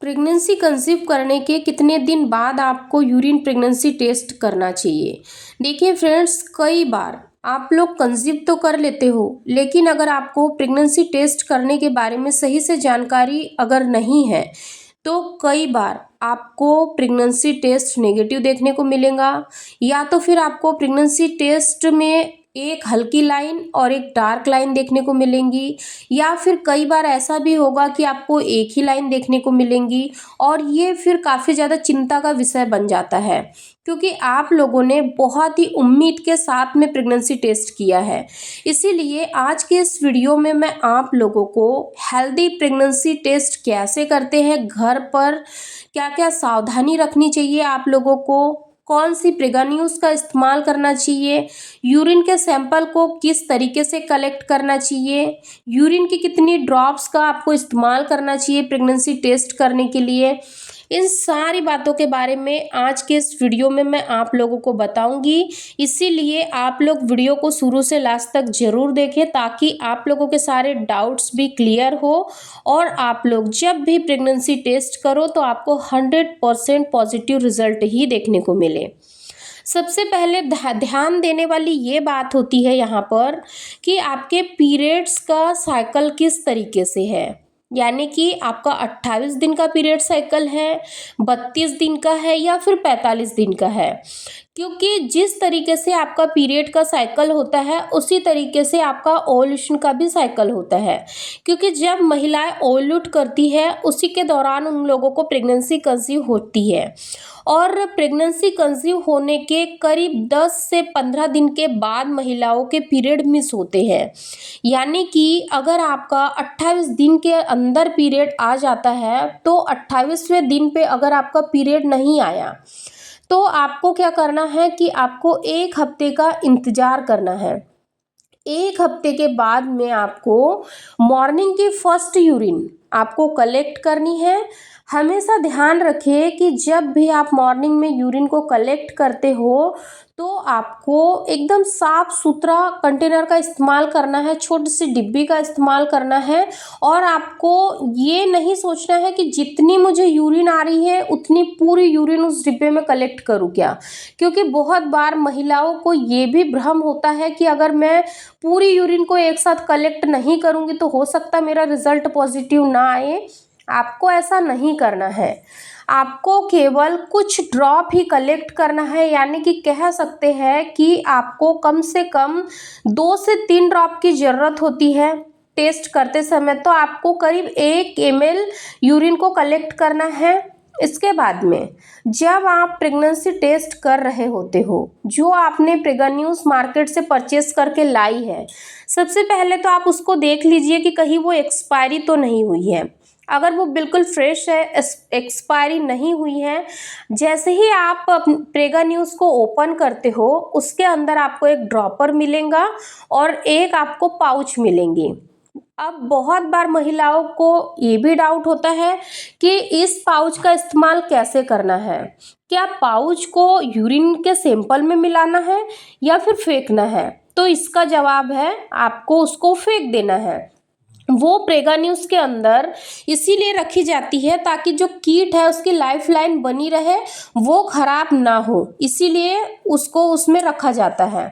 Pregnancy conceive करने के कितने दिन बाद आपको यूरिन प्रेगनेंसी टेस्ट करना चाहिए। देखिए फ्रेंड्स, कई बार आप लोग कंसीव तो कर लेते हो, लेकिन अगर आपको प्रेगनेंसी टेस्ट करने के बारे में सही से जानकारी अगर नहीं है तो कई बार आपको प्रेगनेंसी टेस्ट नेगेटिव देखने को मिलेगा, या तो फिर आपको प्रेगनेंसी टेस्ट में एक हल्की लाइन और एक डार्क लाइन देखने को मिलेंगी, या फिर कई बार ऐसा भी होगा कि आपको एक ही लाइन देखने को मिलेंगी। और ये फिर काफ़ी ज़्यादा चिंता का विषय बन जाता है, क्योंकि आप लोगों ने बहुत ही उम्मीद के साथ में प्रेगनेंसी टेस्ट किया है। इसीलिए आज के इस वीडियो में मैं आप लोगों को हेल्दी प्रेगनेंसी टेस्ट कैसे करते हैं घर पर, क्या क्या सावधानी रखनी चाहिए आप लोगों को, कौन सी प्रेगान्यूज का इस्तेमाल करना चाहिए, यूरिन के सैंपल को किस तरीके से कलेक्ट करना चाहिए, यूरिन की कितनी ड्रॉप्स का आपको इस्तेमाल करना चाहिए प्रेगनेंसी टेस्ट करने के लिए, इन सारी बातों के बारे में आज के इस वीडियो में मैं आप लोगों को बताऊंगी। इसीलिए आप लोग वीडियो को शुरू से लास्ट तक जरूर देखें, ताकि आप लोगों के सारे डाउट्स भी क्लियर हो और आप लोग जब भी प्रेगनेंसी टेस्ट करो तो आपको 100% पॉजिटिव रिजल्ट ही देखने को मिले। सबसे पहले ध्यान देने वाली ये बात होती है यहाँ पर कि आपके पीरियड्स का साइकिल किस तरीके से है। यानी कि आपका 28 दिन का पीरियड साइकिल है, 32 दिन का है, या फिर 45 दिन का है। क्योंकि जिस तरीके से आपका पीरियड का साइकिल होता है उसी तरीके से आपका ओव्यूलेशन का भी साइकिल होता है। क्योंकि जब महिलाएं ओव्यूलेट करती है उसी के दौरान उन लोगों को प्रेगनेंसी कंसीव होती है, और प्रेगनेंसी कंसीव होने के करीब 10 से 15 दिन के बाद महिलाओं के पीरियड मिस होते हैं। यानी कि अगर आपका 28 दिन के अंदर पीरियड आ जाता है तो 28वें दिन पे अगर आपका पीरियड नहीं आया तो आपको क्या करना है कि आपको 1 हफ्ते का इंतज़ार करना है। 1 हफ्ते के बाद में आपको मॉर्निंग की फर्स्ट यूरिन आपको कलेक्ट करनी है। हमेशा ध्यान रखिए कि जब भी आप मॉर्निंग में यूरिन को कलेक्ट करते हो तो आपको एकदम साफ सुथरा कंटेनर का इस्तेमाल करना है, छोटी सी डिब्बी का इस्तेमाल करना है। और आपको ये नहीं सोचना है कि जितनी मुझे यूरिन आ रही है उतनी पूरी यूरिन उस डिब्बे में कलेक्ट करूँ क्या, क्योंकि बहुत बार महिलाओं को ये भी भ्रम होता है कि अगर मैं पूरी यूरिन को एक साथ कलेक्ट नहीं करूँगी तो हो सकता मेरा रिजल्ट पॉजिटिव ना आए। आपको ऐसा नहीं करना है, आपको केवल कुछ ड्रॉप ही कलेक्ट करना है। यानी कि कह सकते हैं कि आपको कम से कम 2 से 3 ड्रॉप की ज़रूरत होती है टेस्ट करते समय। तो आपको करीब 1 ml यूरिन को कलेक्ट करना है। इसके बाद में जब आप प्रेगनेंसी टेस्ट कर रहे होते हो, जो आपने प्रेगान्यूज मार्केट से परचेस करके लाई है, सबसे पहले तो आप उसको देख लीजिए कि कहीं वो एक्सपायरी तो नहीं हुई है। अगर वो बिल्कुल फ्रेश है, एक्सपायरी नहीं हुई है, जैसे ही आप प्रेगान्यूज को ओपन करते हो उसके अंदर आपको एक ड्रॉपर मिलेगा और एक आपको पाउच मिलेंगी। अब बहुत बार महिलाओं को ये भी डाउट होता है कि इस पाउच का इस्तेमाल कैसे करना है, क्या पाउच को यूरिन के सैंपल में मिलाना है या फिर फेंकना है। तो इसका जवाब है आपको उसको फेंक देना है। वो प्रेगान्यूज के अंदर इसीलिए रखी जाती है ताकि जो कीट है उसकी लाइफ लाइन बनी रहे, वो खराब ना हो, इसीलिए उसको उसमें रखा जाता है।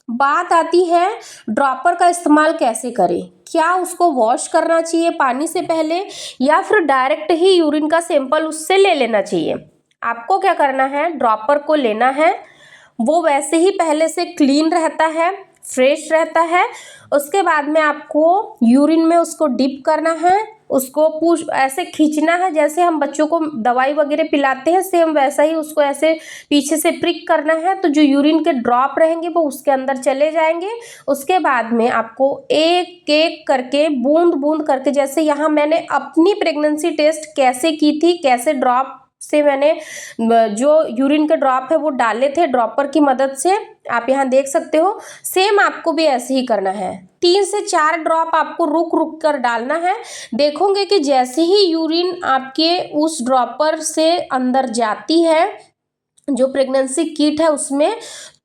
बात आती है ड्रॉपर का इस्तेमाल कैसे करें, क्या उसको वॉश करना चाहिए पानी से पहले या फिर डायरेक्ट ही यूरिन का सैंपल उससे ले लेना चाहिए। आपको क्या करना है, ड्रॉपर को लेना है, वो वैसे ही पहले से क्लीन रहता है, फ्रेश रहता है। उसके बाद में आपको यूरिन में उसको डिप करना है, उसको पुश ऐसे खींचना है जैसे हम बच्चों को दवाई वगैरह पिलाते हैं, सेम वैसा ही उसको ऐसे पीछे से प्रिक करना है। तो जो यूरिन के ड्रॉप रहेंगे वो उसके अंदर चले जाएंगे। उसके बाद में आपको एक एक करके बूंद बूंद करके, जैसे यहाँ मैंने अपनी प्रेगनेंसी टेस्ट कैसे की थी, कैसे ड्रॉप से मैंने जो यूरिन के ड्रॉप है वो डाले थे ड्रॉपर की मदद से, आप यहाँ देख सकते हो। सेम आपको भी ऐसे ही करना है, 3 से 4 ड्रॉप आपको रुक रुक कर डालना है। देखोगे कि जैसे ही यूरिन आपके उस ड्रॉपर से अंदर जाती है जो प्रेगनेंसी किट है उसमें,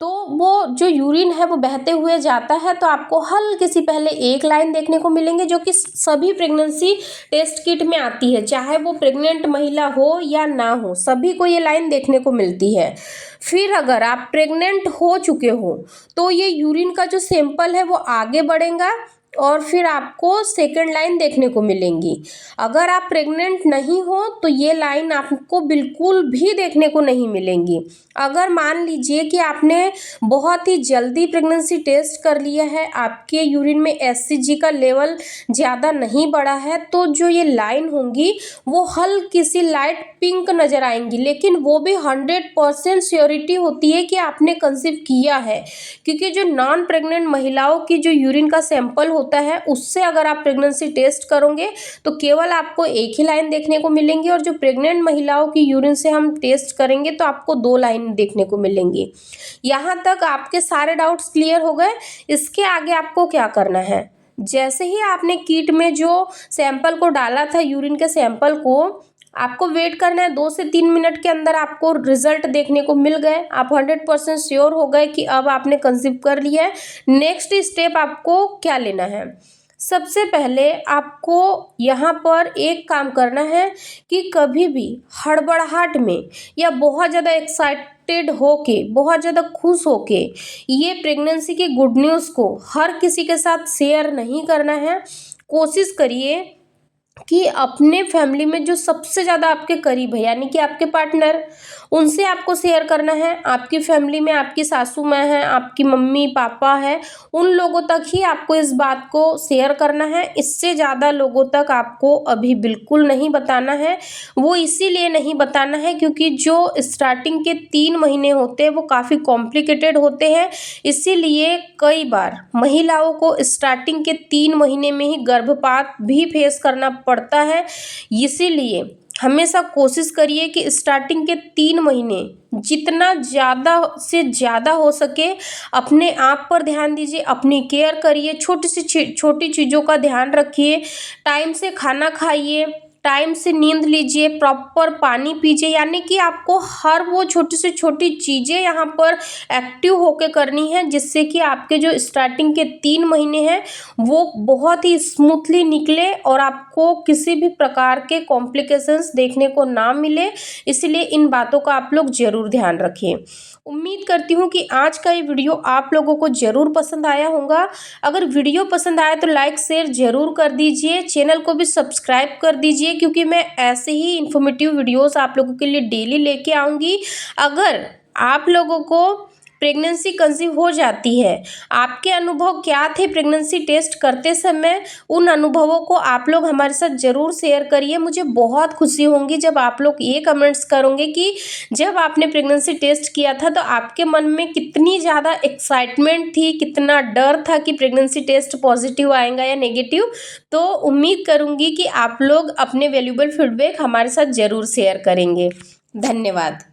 तो वो जो यूरिन है वो बहते हुए जाता है, तो आपको हल्की सी पहले एक लाइन देखने को मिलेंगे जो कि सभी प्रेगनेंसी टेस्ट किट में आती है, चाहे वो प्रेग्नेंट महिला हो या ना हो, सभी को ये लाइन देखने को मिलती है। फिर अगर आप प्रेग्नेंट हो चुके हो तो ये यूरिन का जो सैंपल है वो आगे बढ़ेगा और फिर आपको सेकंड लाइन देखने को मिलेंगी। अगर आप प्रेग्नेंट नहीं हो तो ये लाइन आपको बिल्कुल भी देखने को नहीं मिलेंगी। अगर मान लीजिए कि आपने बहुत ही जल्दी प्रेगनेंसी टेस्ट कर लिया है, आपके यूरिन में एचसीजी का लेवल ज़्यादा नहीं बढ़ा है, तो जो ये लाइन होंगी वो हल्की सी लाइट पिंक नज़र आएंगी, लेकिन वो भी 100% श्योरिटी होती है कि आपने कंसीव किया है, क्योंकि जो नॉन प्रेग्नेंट महिलाओं की जो यूरिन का सैंपल होता है उससे अगर आप प्रेगनेंसी टेस्ट करोगे तो केवल आपको एक ही लाइन देखने को मिलेंगी, और जो प्रेग्नेंट महिलाओं की यूरिन से हम टेस्ट करेंगे तो आपको 2 लाइन देखने को मिलेंगी। यहाँ तक आपके सारे डाउट्स क्लियर हो गए। इसके आगे आपको क्या करना है, जैसे ही आपने किट में जो सैंपल को डाला था, यूरिन के सैंपल को, आपको वेट करना है 2 से 3 मिनट के अंदर आपको रिजल्ट देखने को मिल गए, आप 100% श्योर हो गए कि अब आपने कंसीव कर लिया है। नेक्स्ट स्टेप आपको क्या लेना है, सबसे पहले आपको यहाँ पर एक काम करना है कि कभी भी हड़बड़ाहट में या बहुत ज़्यादा एक्साइटेड होके, बहुत ज़्यादा खुश होके ये प्रेगनेंसी के गुड न्यूज़ को हर किसी के साथ शेयर नहीं करना है। कोशिश करिए कि अपने फैमिली में जो सबसे ज़्यादा आपके करीब है, यानी कि आपके पार्टनर, उनसे आपको शेयर करना है। आपकी फैमिली में आपकी सासू माँ है, आपकी मम्मी पापा है, उन लोगों तक ही आपको इस बात को शेयर करना है। इससे ज़्यादा लोगों तक आपको अभी बिल्कुल नहीं बताना है। वो इसीलिए नहीं बताना है क्योंकि जो स्टार्टिंग के 3 महीने होते हैं वो काफ़ी कॉम्प्लिकेटेड होते हैं, इसीलिए कई बार महिलाओं को स्टार्टिंग के 3 महीने में ही गर्भपात भी फेस करना पड़ता है। इसीलिए हमेशा कोशिश करिए कि स्टार्टिंग के 3 महीने जितना ज़्यादा से ज़्यादा हो सके अपने आप पर ध्यान दीजिए, अपनी केयर करिए, छोटी चीज़ों का ध्यान रखिए, टाइम से खाना खाइए, टाइम से नींद लीजिए, प्रॉपर पानी पीजिए, यानी कि आपको हर वो छोटी से छोटी चीज़ें यहाँ पर एक्टिव होके करनी है, जिससे कि आपके जो स्टार्टिंग के 3 महीने हैं वो बहुत ही स्मूथली निकले और आपको किसी भी प्रकार के कॉम्प्लिकेशंस देखने को ना मिले। इसलिए इन बातों का आप लोग ज़रूर ध्यान रखें। उम्मीद करती हूँ कि आज का ये वीडियो आप लोगों को ज़रूर पसंद आया होगा। अगर वीडियो पसंद आया तो लाइक शेयर ज़रूर कर दीजिए, चैनल को भी सब्सक्राइब कर दीजिए, क्योंकि मैं ऐसे ही इन्फॉर्मेटिव वीडियोस आप लोगों के लिए डेली लेके आऊँगी। अगर आप लोगों को प्रेगनेंसी कंसीव हो जाती है, आपके अनुभव क्या थे प्रेगनेंसी टेस्ट करते समय, उन अनुभवों को आप लोग हमारे साथ ज़रूर शेयर करिए। मुझे बहुत खुशी होंगी जब आप लोग ये कमेंट्स करोगे कि जब आपने प्रेगनेंसी टेस्ट किया था तो आपके मन में कितनी ज़्यादा एक्साइटमेंट थी, कितना डर था कि प्रेगनेंसी टेस्ट पॉजिटिव आएगा या नेगेटिव। तो उम्मीद करूँगी कि आप लोग अपने वैल्यूबल फीडबैक हमारे साथ ज़रूर शेयर करेंगे। धन्यवाद।